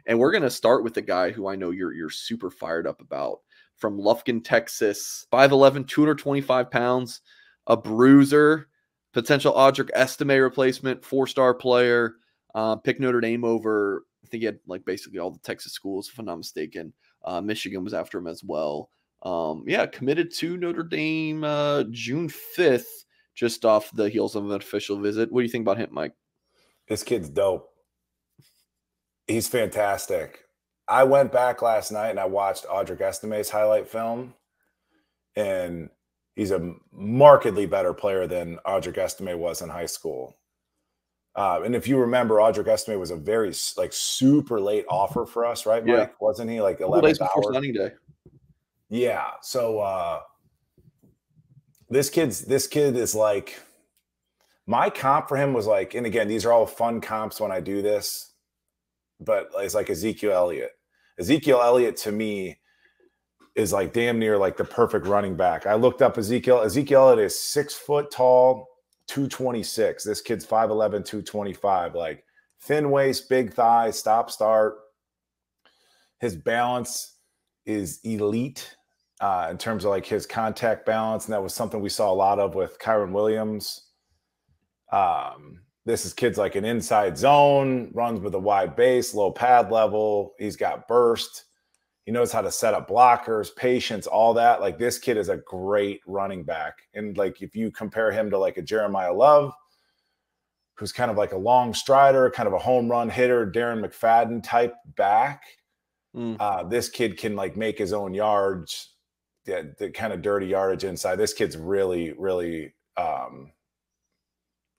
And we're going to start with the guy who I know you're super fired up about, from Lufkin, Texas, 5'11", 225 pounds, a bruiser, potential Audric Estime replacement, 4-star player, picked Notre Dame over, I think he had like basically all the Texas schools, if I'm not mistaken. Michigan was after him as well. Yeah, committed to Notre Dame June 5th, just off the heels of an official visit. What do you think about him, Mike? This kid's dope. He's fantastic. I went back last night and I watched Audric Estime's highlight film, and he's a markedly better player than Audric Estime was in high school. And if you remember, Audric Estime was a very like super late offer for us, right, Mike? Yeah. Wasn't he like 11 days before signing day? Yeah. So this kid is like, my comp for him was like, and again, these are all fun comps when I do this, but it's like Ezekiel Elliott. Ezekiel Elliott to me is like damn near like the perfect running back. I looked up Ezekiel. Ezekiel Elliott is 6 foot tall, 226. This kid's 5'11", 225. Like thin waist, big thighs, stop start. His balance is elite in terms of like his contact balance, and that was something we saw a lot of with Kyron Williams. This is kid's like an inside zone, runs with a wide base, low pad level. He's got burst. He knows how to set up blockers, patience, all that. Like this kid is a great running back. And like if you compare him to like a Jeremiah Love, who's kind of like a long strider, kind of a home run hitter, Darren McFadden type back, this kid can like make his own yards, the kind of dirty yardage inside. This kid's really, really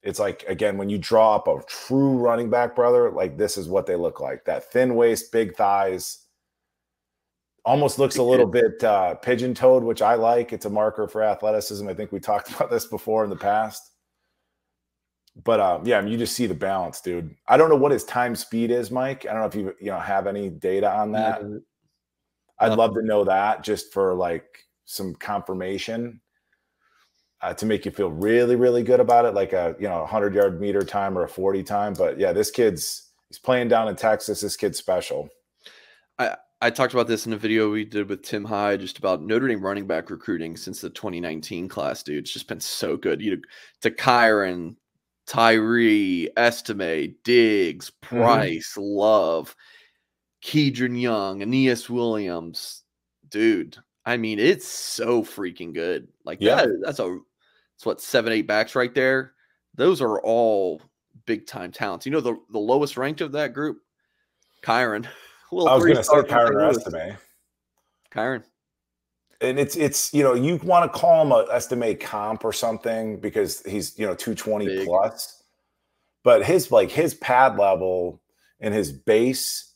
it's like, again, when you draw up a true running back, brother, like this is what they look like. That thin waist, big thighs, almost looks a little bit pigeon-toed, which I like. It's a marker for athleticism. I think we talked about this before in the past. But, yeah, I mean, you just see the balance, dude. I don't know what his time speed is, Mike. I don't know if you have any data on that. I'd love to know that just for, like, some confirmation. To make you feel really, really good about it, like a 100-yard meter time or a 40 time. But yeah, he's playing down in Texas. This kid's special. I talked about this in a video we did with Tim Hyde, just about Notre Dame running back recruiting since the 2019 class, dude. It's just been so good. To Kyron, Tyree, Estime, Diggs, Price, Love, Keedron Young, Aeneas Williams, dude. I mean, it's so freaking good. Like that's what 7-8 backs right there. Those are all big time talents. The lowest ranked of that group, Kyron. I was going to say Kyron or Estime. Kyron. And it's you want to call him a Estime comp or something because he's 220 big plus, but his pad level and his base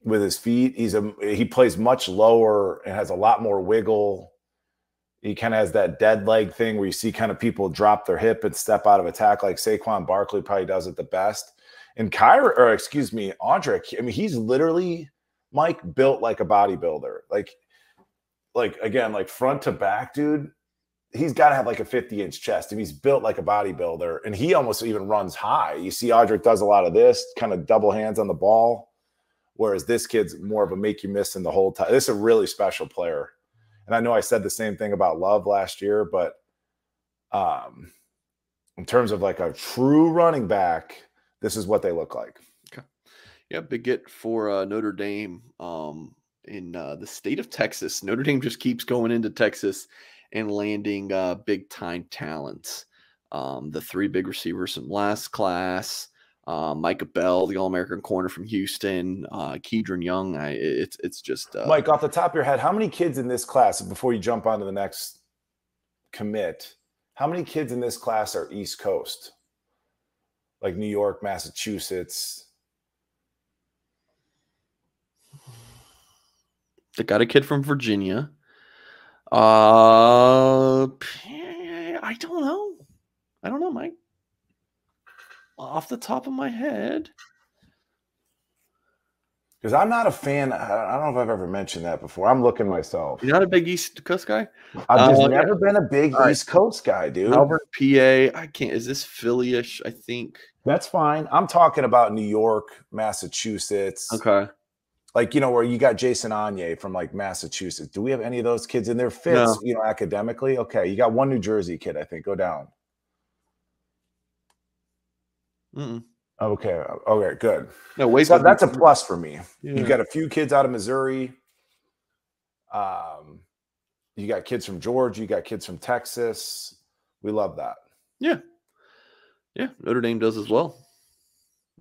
with his feet, he plays much lower and has a lot more wiggle. He kind of has that dead leg thing where you see kind of people drop their hip and step out of attack, like Saquon Barkley probably does it the best. And Audric, I mean, he's literally, Mike, built like a bodybuilder. Like again, like front to back, dude, he's got to have like a 50-inch chest. I mean, he's built like a bodybuilder, and he almost even runs high. You see Audric does a lot of this, kind of double hands on the ball. Whereas this kid's more of a make you miss in the whole time. This is a really special player. And I know I said the same thing about Love last year, but in terms of like a true running back, this is what they look like. Okay. Yeah, big get for Notre Dame in the state of Texas. Notre Dame just keeps going into Texas and landing big-time talents. The 3 big receivers from last class, Micah Bell, the All-American corner from Houston, Keedron Young. It's just Mike, off the top of your head, how many kids in this class, before you jump on to the next commit, how many kids in this class are East Coast? Like New York, Massachusetts? They got a kid from Virginia. I don't know, Mike. Off the top of my head. Because I'm not a fan. I don't know if I've ever mentioned that before. I'm looking myself. You're not a big East Coast guy? I've just never been a big East Coast guy, dude. Melbourne, PA. I can't. Is this Philly-ish? I think. That's fine. I'm talking about New York, Massachusetts. Okay. Like, where you got Jason Anye from like Massachusetts. Do we have any of those kids in there fits, No. academically? Okay. You got one New Jersey kid, I think. Go down. Mm-mm. Okay. Okay. Good. No, So Waco. that's a plus for me. You Yeah. got a few kids out of Missouri. You got kids from Georgia. You got kids from Texas. We love that. Yeah. Yeah. Notre Dame does as well.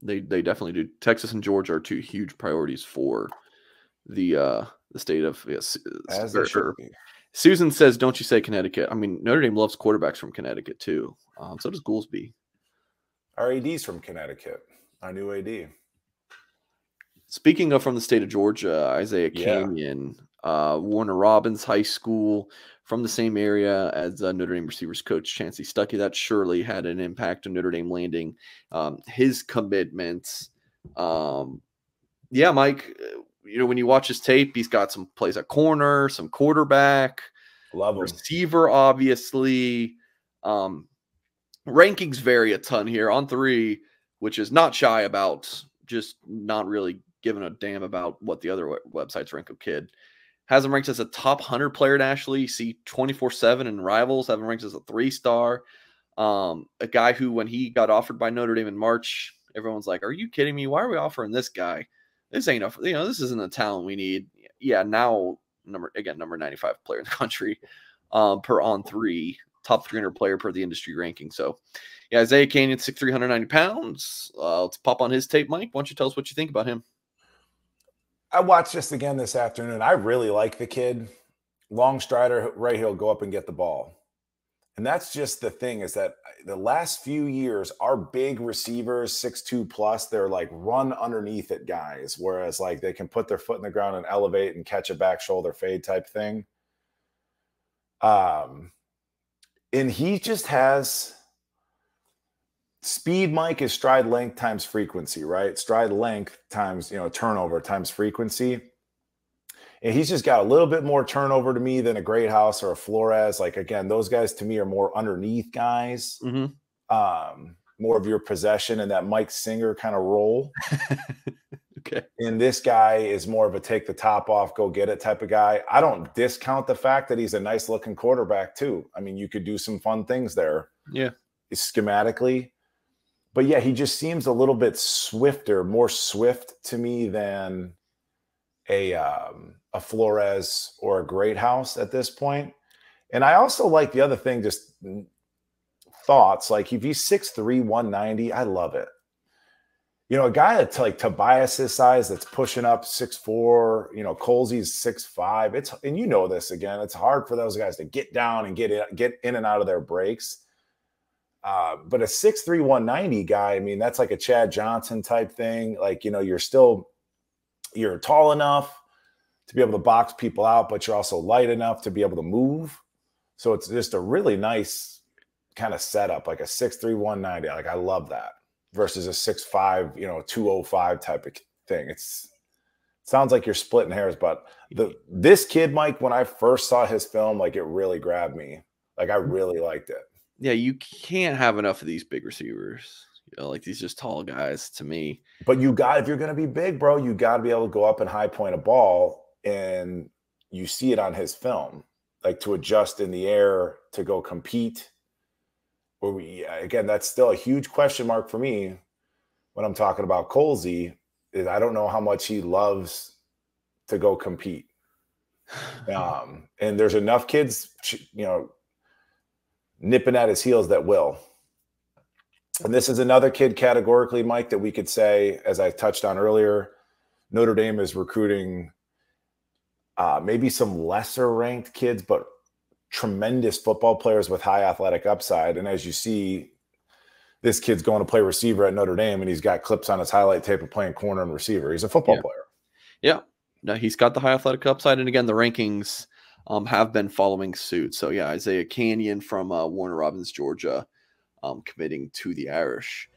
They definitely do. Texas and Georgia are two huge priorities for the state of As they should be. Susan says, "Don't you say Connecticut?" I mean, Notre Dame loves quarterbacks from Connecticut too. So does Goolsby. Our AD's from Connecticut. Our new AD. Speaking of from the state of Georgia, Isaiah Canyon, Warner Robins High School, from the same area as Notre Dame receivers coach Chancey Stuckey. That surely had an impact on Notre Dame landing his commitments. Yeah, Mike, when you watch his tape, he's got some plays at corner, some quarterback, love him. Receiver, obviously. Rankings vary a ton here on 3, which is not shy about just not really giving a damn about what the other websites rank a kid. Has him ranked as a top 100 player nationally. See 24/7 and Rivals have him ranked as a 3-star. A guy who, when he got offered by Notre Dame in March, everyone's like, "Are you kidding me? Why are we offering this guy? This ain't this isn't the talent we need." Yeah, now number 95 player in the country per on 3, top 300 player per the industry ranking. So, yeah, Isaiah Canyon, 6'3", 190 pounds. Let's pop on his tape, Mike. Why don't you tell us what you think about him? I watched this again this afternoon. I really like the kid. Long strider, right? He'll go up and get the ball. And that's just the thing, is that the last few years, our big receivers, 6'2 plus, they're like run underneath it guys. Whereas like they can put their foot in the ground and elevate and catch a back shoulder fade type thing. And he just has speed, Mike, is stride length times frequency, right? Stride length times, turnover times frequency. And he's just got a little bit more turnover to me than a Greathouse or a Flores. Like, again, those guys to me are more underneath guys, more of your possession and that Mike Singer kind of role. Okay. And this guy is more of a take the top off, go get it type of guy. I don't discount the fact that he's a nice looking quarterback too. I mean, you could do some fun things there. Yeah. Schematically. But yeah, he just seems a little bit swifter, more swift to me than a Flores or a Greathouse at this point. And I also like the other thing, just thoughts, like if he's 6'3", 190, I love it. A guy that's like Tobias's size that's pushing up 6'4", Colsey's 6'5". And this again, it's hard for those guys to get down and get in and out of their breaks. But a 6'3", 190 guy, I mean, that's like a Chad Johnson type thing. Like, you're tall enough to be able to box people out, but you're also light enough to be able to move. So it's just a really nice kind of setup, like a 6'3", 190. Like, I love that versus a 6'5", 205 type of thing. It sounds like you're splitting hairs, but this kid, Mike, when I first saw his film, like, it really grabbed me. Like, I really liked it. Yeah, you can't have enough of these big receivers. Like these just tall guys to me. But if you're going to be big, bro, you got to be able to go up and high point a ball, and you see it on his film, like to adjust in the air to go compete. Again, that's still a huge question mark for me when I'm talking about Colsey. Is I don't know how much he loves to go compete. And there's enough kids, nipping at his heels that will. And this is another kid categorically, Mike, that we could say, as I touched on earlier, Notre Dame is recruiting maybe some lesser ranked kids, but tremendous football players with high athletic upside. And as you see, this kid's going to play receiver at Notre Dame, and he's got clips on his highlight tape of playing corner and receiver. He's a football player. Yeah. No, he's got the high athletic upside. And again, the rankings have been following suit. So yeah, Isaiah Canyon from Warner Robins, Georgia, committing to the Irish.